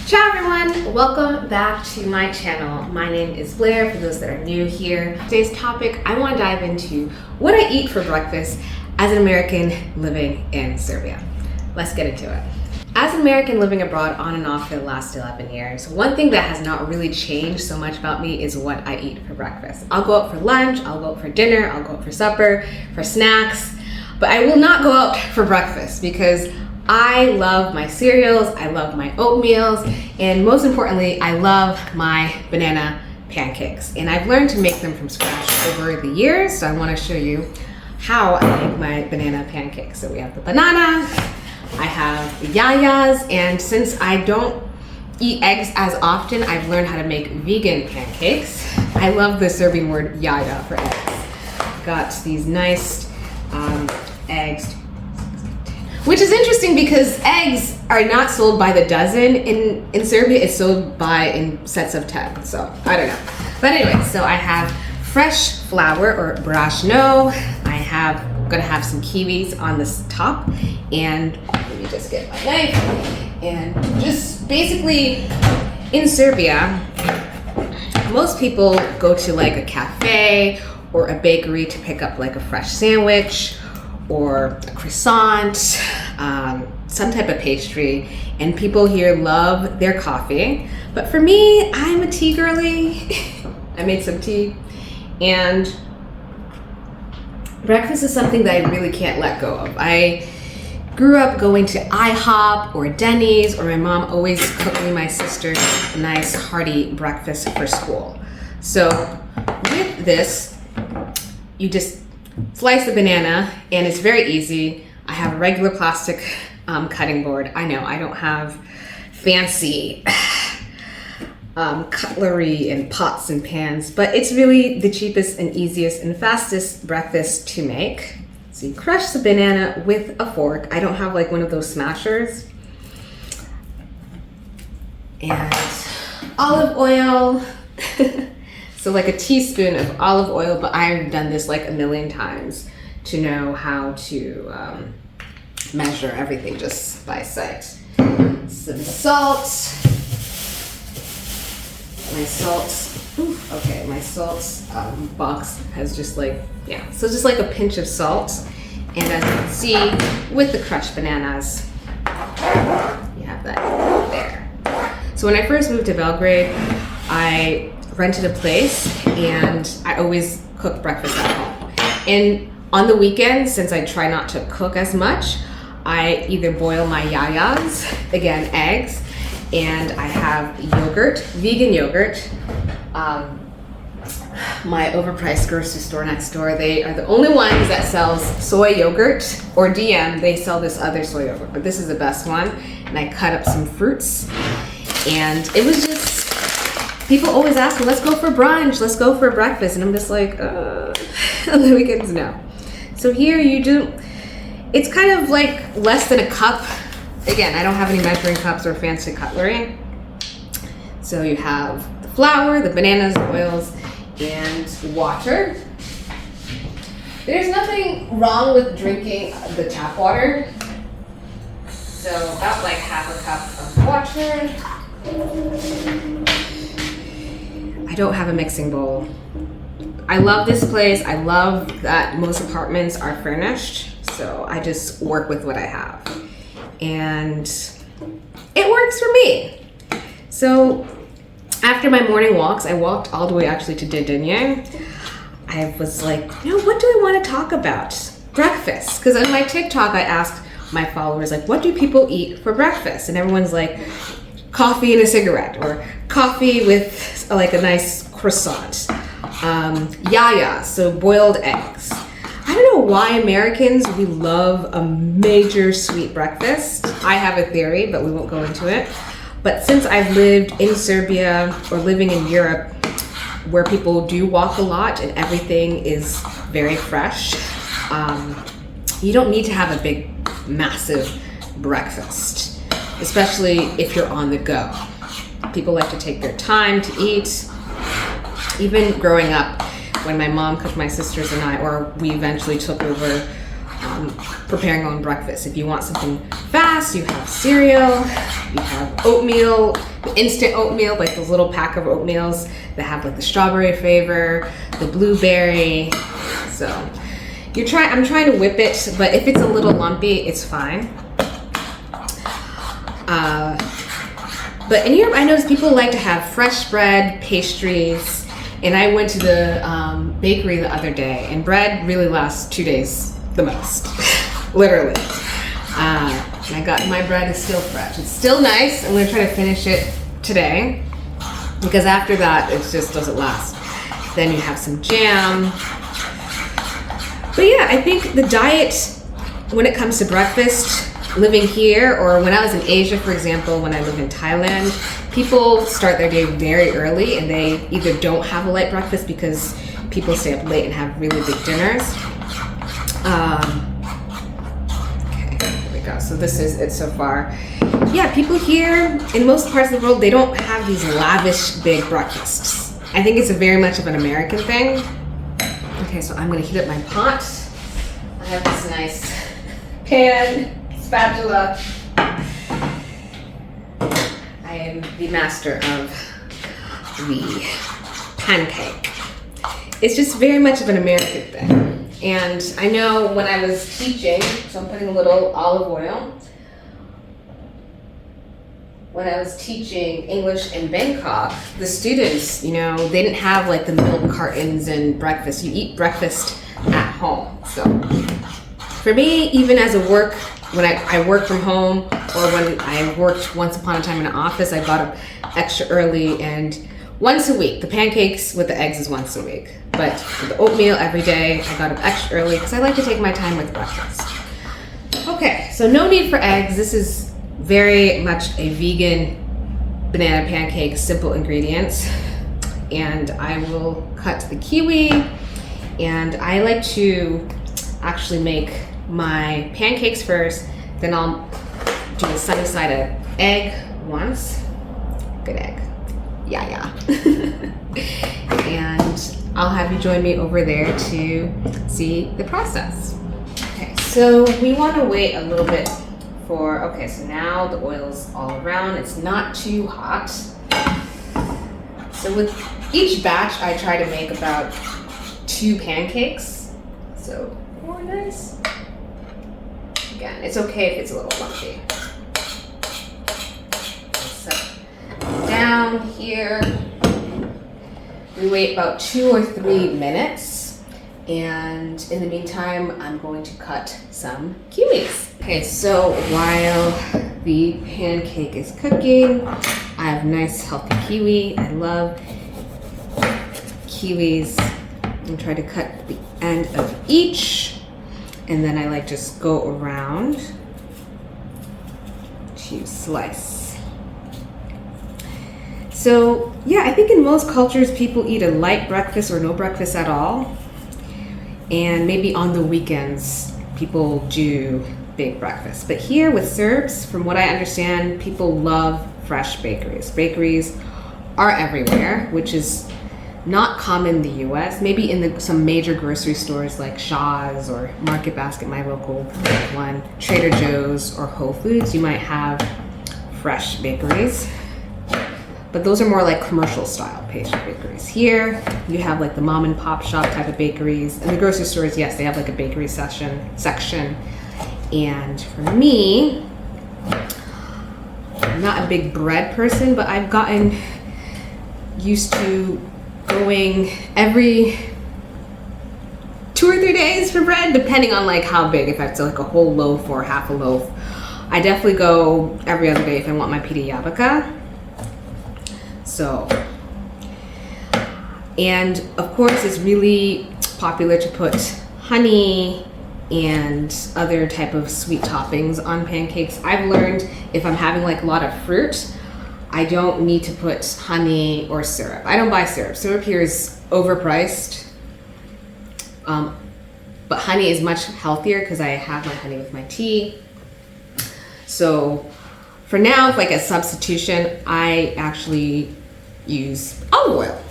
Ciao everyone, welcome back to my channel. My name is Blair, for those that are new here. Today's topic, I want to dive into what I eat for breakfast as an American living in Serbia. Let's get into it. As an American living abroad on and off for the last 11 years, one thing that has not really changed so much about me is what I eat for breakfast. I'll go out for lunch, I'll go out for dinner, I'll go out for supper, for snacks, but I will not go out for breakfast because I love my cereals, I love my oatmeals, and most importantly, I love my banana pancakes. And I've learned to make them from scratch over the years, so I want to show you how I make my banana pancakes. So we have the banana, I have the jajas, and since I don't eat eggs as often, I've learned how to make vegan pancakes. I love the Serbian word jaja for eggs. Got these nice eggs, which is interesting because eggs are not sold by the dozen. In Serbia, it's sold in sets of 10, so I don't know. But anyway, so I have fresh flour or brašno. I'm gonna have some kiwis on this top, and let me just get my knife. And just basically, in Serbia, most people go to like a cafe or a bakery to pick up like a fresh sandwich or a croissant, some type of pastry, and people here love their coffee. But for me, I'm a tea girly. I made some tea, and breakfast is something that I really can't let go of. I grew up going to IHOP or Denny's, or my mom always cooked me and my sister a nice hearty breakfast for school. So with this, you just slice the banana, and it's very easy. I have a regular plastic cutting board. I know I don't have fancy cutlery and pots and pans, but it's really the cheapest and easiest and fastest breakfast to make. So you crush the banana with a fork. I don't have like one of those smashers. And olive oil. So like a teaspoon of olive oil, but I've done this like a million times to know how to measure everything just by sight. Some salt. My salt box has just like, so just like a pinch of salt. And as you can see with the crushed bananas, you have that there. So when I first moved to Belgrade, I rented a place and I always cooked breakfast at home. And on the weekends, since I try not to cook as much, I either boil my jajas, again eggs, and I have yogurt, vegan yogurt. My overpriced grocery store next door, they are the only ones that sells soy yogurt, or DM, they sell this other soy yogurt, but this is the best one. And I cut up some fruits, and it was just, people always ask me, let's go for brunch, let's go for breakfast, and I'm just like, on the weekends, no. So here you do, it's kind of like less than a cup. Again, I don't have any measuring cups or fancy cutlery. So you have the flour, the bananas, the oils, and water. There's nothing wrong with drinking the tap water. So about like half a cup of water. I don't have a mixing bowl. I love this place. I love that most apartments are furnished. So I just work with what I have. And it works for me. So after my morning walks, I walked all the way actually to Dedinje. I was like, what do I want to talk about? Breakfast. Because on my TikTok, I asked my followers, like, what do people eat for breakfast? And everyone's like, coffee and a cigarette, or coffee with like a nice croissant. Jaja, so boiled eggs. I don't know why Americans, we love a major sweet breakfast. I have a theory, but we won't go into it. But since I've lived in Serbia or living in Europe, where people do walk a lot and everything is very fresh, you don't need to have a big, massive breakfast, especially if you're on the go. People like to take their time to eat. Even growing up, when my mom cooked my sisters and I, or we eventually took over preparing your own breakfast. If you want something fast, you have cereal, you have oatmeal, instant oatmeal, like those little pack of oatmeals that have like the strawberry flavor, the blueberry. So I'm trying to whip it, but if it's a little lumpy, it's fine. But in Europe, I noticed people like to have fresh bread, pastries, and I went to the bakery the other day, and bread really lasts 2 days the most, literally. And I got, my bread is still fresh. It's still nice. I'm gonna try to finish it today, because after that, it just doesn't last. Then you have some jam. But yeah, I think the diet, when it comes to breakfast, living here, or when I was in Asia, for example, when I lived in Thailand, people start their day very early and they either don't have a light breakfast because people stay up late and have really big dinners. Okay, there we go. So this is it so far. Yeah, people here in most parts of the world, they don't have these lavish big breakfasts. I think it's very much of an American thing. Okay, so I'm gonna heat up my pot. I have this nice pan, spatula. I am the master of the pancake. It's just very much of an American thing. And I know when I was teaching, so I'm putting a little olive oil. When I was teaching English in Bangkok, the students, you know, they didn't have like the milk cartons and breakfast. You eat breakfast at home. So for me, even as a when I work from home, or when I worked once upon a time in an office, I got up extra early, and once a week. The pancakes with the eggs is once a week. But for the oatmeal every day, I got up extra early because I like to take my time with breakfast. Okay, so no need for eggs. This is very much a vegan banana pancake, simple ingredients. And I will cut the kiwi, and I like to actually make my pancakes first, then I'll do the sunny side of egg once. Good egg. Yeah. And I'll have you join me over there to see the process. Okay, so we want to wait a little bit for, okay, so now the oil's all around. It's not too hot. So with each batch, I try to make about 2 pancakes. So 4 nice. Again, it's okay if it's a little lumpy. Set down here. We wait about 2 or 3 minutes, and in the meantime, I'm going to cut some kiwis. Okay, so while the pancake is cooking, I have nice healthy kiwi. I love kiwis. I'm trying to cut the end of each. And then I like just go around to slice. So yeah, I think in most cultures people eat a light breakfast or no breakfast at all. And maybe on the weekends people do big breakfast. But here with Serbs, from what I understand, people love fresh bakeries. Bakeries are everywhere, which is not common in the US. Maybe in some major grocery stores like Shaw's or Market Basket, my local one, Trader Joe's or Whole Foods, you might have fresh bakeries. But those are more like commercial style pastry bakeries. Here, you have like the mom and pop shop type of bakeries. And the grocery stores, yes, they have like a bakery section. And for me, I'm not a big bread person, but I've gotten used to going every 2 or 3 days for bread, depending on like how big, if it's like a whole loaf or half a loaf. I definitely go every other day if I want my pita yabica. So, and of course it's really popular to put honey and other type of sweet toppings on pancakes. I've learned if I'm having like a lot of fruit, I don't need to put honey or syrup. I don't buy syrup. Syrup here is overpriced. But honey is much healthier because I have my honey with my tea. So for now, like a substitution, I actually use olive oil.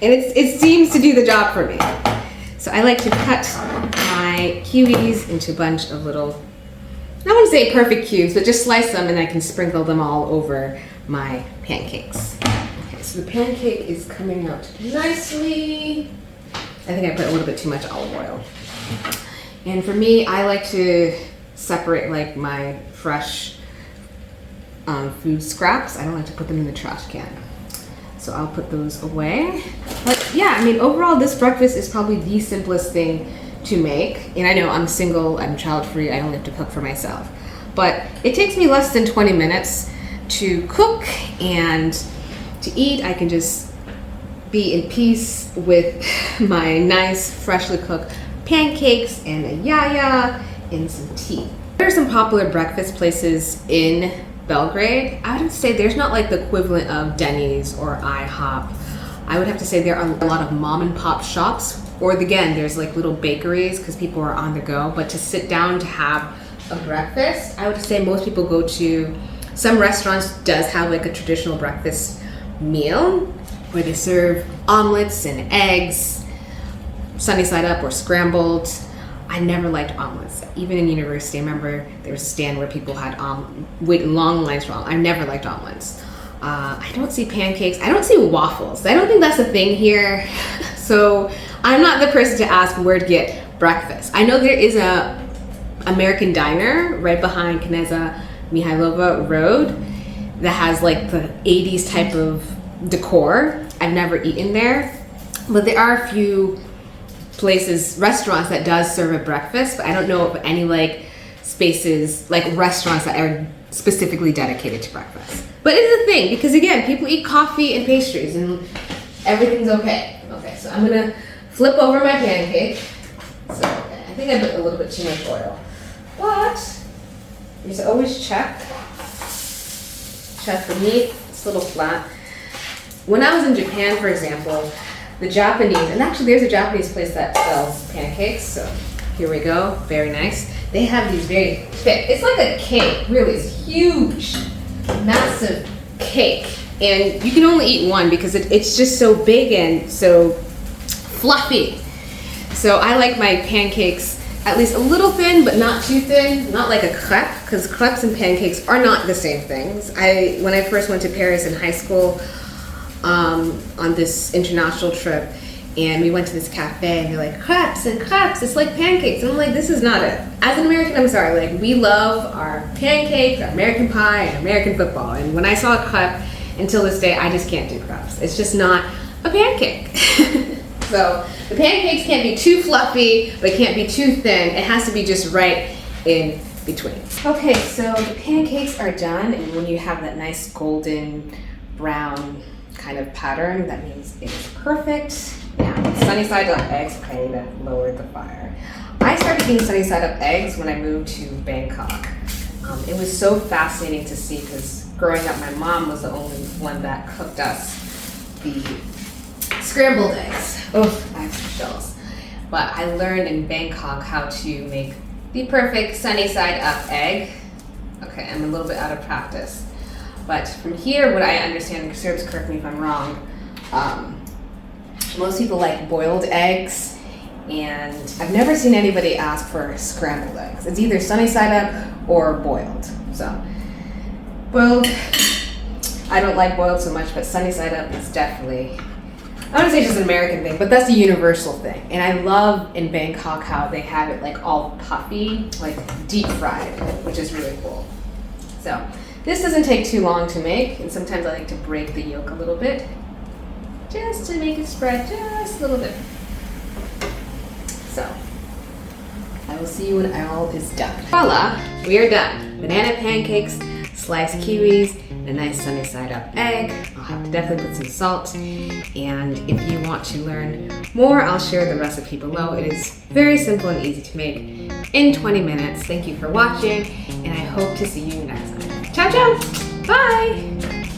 And it seems to do the job for me. So I like to cut my my kiwis into a bunch of little, I wouldn't say perfect cubes, but just slice them and I can sprinkle them all over my pancakes. Okay, so the pancake is coming out nicely. I think I put a little bit too much olive oil. And for me, I like to separate like my fresh food scraps. I don't like to put them in the trash can. So I'll put those away. But yeah, I mean, overall, this breakfast is probably the simplest thing to make. And I know I'm single, I'm child-free, I only have to cook for myself. But it takes me less than 20 minutes to cook and to eat. I can just be in peace with my nice, freshly cooked pancakes and a jaja and some tea. There are some popular breakfast places in Belgrade. I would say there's not like the equivalent of Denny's or IHOP. I would have to say there are a lot of mom and pop shops, or again, there's like little bakeries because people are on the go. But to sit down to have a breakfast, I would say most people go to some restaurants does have like a traditional breakfast meal where they serve omelets and eggs, sunny side up or scrambled. I never liked omelets. Even in university, I remember there was a stand where people had wait long lines for omelets. I never liked omelets. I don't see pancakes. I don't see waffles. I don't think that's a thing here. So I'm not the person to ask where to get breakfast. I know there is a American diner right behind Kneza Mihailova Road that has like the 80s type of decor. I've never eaten there, but there are a few places, restaurants that does serve a breakfast, but I don't know of any like spaces, like restaurants that are specifically dedicated to breakfast. But it's a thing because again, people eat coffee and pastries and everything's okay. Okay, so I'm gonna flip over my pancake. So I think I put a little bit too much oil, but you should always check the meat. It's a little flat. When I was in Japan, for example, the Japanese, and actually there's a Japanese place that sells pancakes, so here we go, very nice. They have these very thick, it's like a cake, really, it's huge, massive cake. And you can only eat one because it's just so big and so fluffy. So I like my pancakes at least a little thin, but not too thin, not like a crepe, because crepes and pancakes are not the same things. When I first went to Paris in high school, on this international trip, and we went to this cafe and they're like, crepes and crepes, it's like pancakes. And I'm like, this is not it. As an American, I'm sorry, like we love our pancakes, our American pie, and American football. And when I saw a crepe, until this day, I just can't do crepes. It's just not a pancake. So the pancakes can't be too fluffy, but it can't be too thin. It has to be just right in between. Okay, so the pancakes are done, and when you have that nice golden brown kind of pattern, that means it's perfect. Now, sunny side up eggs. Okay, I need to lower the fire. I started eating sunny side up eggs when I moved to Bangkok. It was so fascinating to see because growing up, my mom was the only one that cooked us the scrambled eggs. Oh, I have some shells. But I learned in Bangkok how to make the perfect sunny side up egg. Okay, I'm a little bit out of practice. But from here, what I understand, Serbs, correct me if I'm wrong, most people like boiled eggs, and I've never seen anybody ask for scrambled eggs. It's either sunny side up or boiled. So, boiled, I don't like boiled so much, but sunny side up is definitely, I wouldn't say just an American thing, but that's a universal thing. And I love in Bangkok how they have it like all puffy, like deep fried, which is really cool. So, this doesn't take too long to make, and sometimes I like to break the yolk a little bit, just to make it spread just a little bit. So, I will see you when all is done. Voila, we are done. Banana pancakes, sliced kiwis, and a nice sunny side up egg. I'll have to definitely put some salt, and if you want to learn more, I'll share the recipe below. It is very simple and easy to make in 20 minutes. Thank you for watching, and I hope to see you next time. Ciao, ciao. Bye.